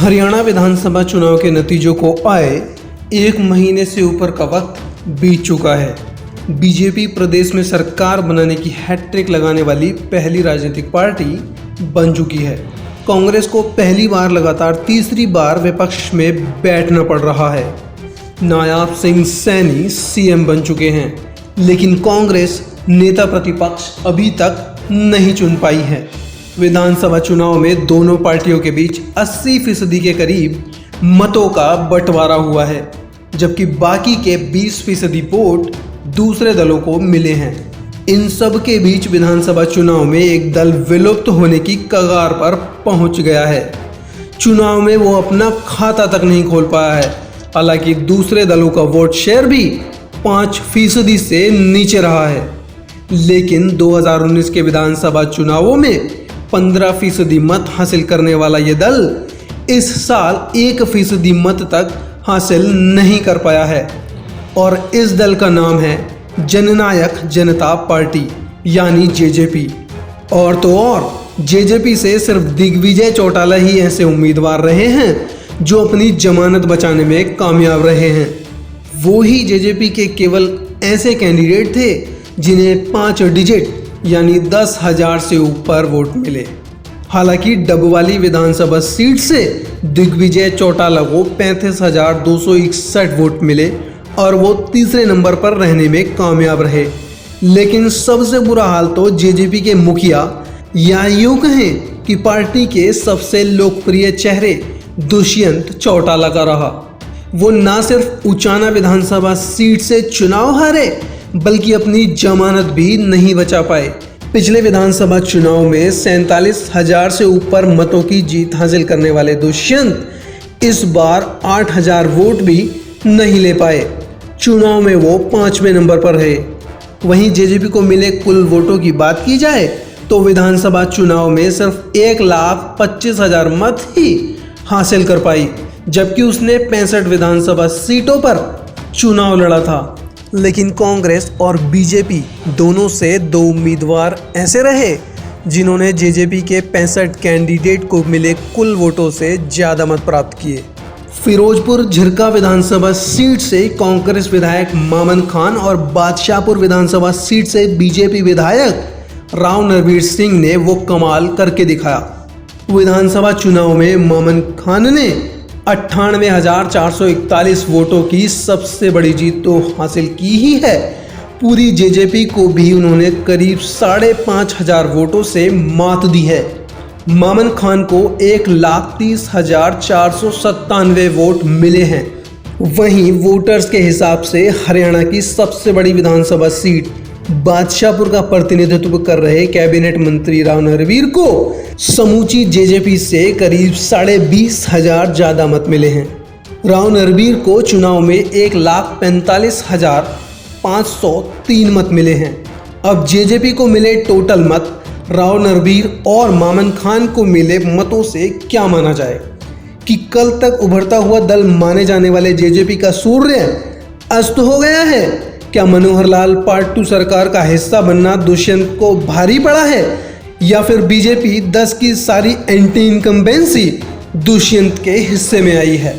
हरियाणा विधानसभा चुनाव के नतीजों को आए 1 महीने से ऊपर का वक्त बीत चुका है। बीजेपी प्रदेश में सरकार बनाने की हैट्रिक लगाने वाली पहली राजनीतिक पार्टी बन चुकी है। कांग्रेस को पहली बार लगातार तीसरी बार विपक्ष में बैठना पड़ रहा है। नायाब सिंह सैनी सीएम बन चुके हैं, लेकिन कांग्रेस नेता प्रतिपक्ष अभी तक नहीं चुन पाई है। विधानसभा चुनाव में दोनों पार्टियों के बीच 80% के करीब मतों का बंटवारा हुआ है, जबकि बाकी के 20% वोट दूसरे दलों को मिले हैं। इन सब के बीच विधानसभा चुनाव में एक दल विलुप्त होने की कगार पर पहुंच गया है। चुनाव में वो अपना खाता तक नहीं खोल पाया है। हालांकि दूसरे दलों का वोट शेयर भी 5% से नीचे रहा है, लेकिन 2019 के विधानसभा चुनावों में 15% मत हासिल करने वाला ये दल इस साल 1% मत तक हासिल नहीं कर पाया है, और इस दल का नाम है जननायक जनता पार्टी यानी जेजेपी। और तो और जेजेपी से सिर्फ दिग्विजय चौटाला ही ऐसे उम्मीदवार रहे हैं जो अपनी जमानत बचाने में कामयाब रहे हैं। वो ही जेजेपी के केवल ऐसे कैंडिडेट थे जिन्हें 5 डिजिट यानी 10,000 से ऊपर वोट मिले। हालांकि डबवाली विधानसभा सीट से दिग्विजय चौटाला को 35,261 वोट मिले और वो तीसरे नंबर पर रहने में कामयाब रहे। लेकिन सबसे बुरा हाल तो जेजेपी के मुखिया या यूं कहें कि पार्टी के सबसे लोकप्रिय चेहरे दुष्यंत चौटाला का रहा। वो ना सिर्फ उचाना विधानसभा सीट से चुनाव हारे, बल्कि अपनी जमानत भी नहीं बचा पाए। पिछले विधानसभा चुनाव में 47,000 से ऊपर मतों की जीत हासिल करने वाले दुष्यंत इस बार 8,000 वोट भी नहीं ले पाए। चुनाव में वो 5वें नंबर पर रहे। वहीं जेजेपी को मिले कुल वोटों की बात की जाए तो विधानसभा चुनाव में सिर्फ 1,25,000 मत ही हासिल कर पाई, जबकि उसने 65 विधानसभा सीटों पर चुनाव लड़ा था। लेकिन कांग्रेस और बीजेपी दोनों से 2 उम्मीदवार ऐसे रहे जिन्होंने जेजेपी के 65 कैंडिडेट को मिले कुल वोटों से ज़्यादा मत प्राप्त किए। फिरोजपुर झिरका विधानसभा सीट से कांग्रेस विधायक मामन खान और बादशाहपुर विधानसभा सीट से बीजेपी विधायक राव नरवीर सिंह ने वो कमाल करके दिखाया। विधानसभा चुनाव में मामन खान ने 98,441 वोटों की सबसे बड़ी जीत तो हासिल की ही है। पूरी जेजेपी को भी उन्होंने करीब 5,500 वोटों से मात दी है। मामन खान को 1,30,497 वोट मिले हैं। वहीं वोटर्स के हिसाब से हरियाणा की सबसे बड़ी विधानसभा सीट बादशाहपुर का प्रतिनिधित्व कर रहे कैबिनेट मंत्री राव नरवीर को समूची जेजेपी से करीब 20,500 ज्यादा मत मिले हैं। राव नरवीर को चुनाव में 1,45,503 मत मिले हैं। अब जेजेपी को मिले टोटल मत राव नरवीर और मामन खान को मिले मतों से क्या माना जाए कि कल तक उभरता हुआ दल माने जाने वाले जेजेपी का सूर्य अस्त हो गया है? क्या मनोहर लाल पार्ट 2 सरकार का हिस्सा बनना दुष्यंत को भारी पड़ा है, या फिर बीजेपी 10 की सारी एंटी इनकम्बेंसी दुष्यंत के हिस्से में आई है?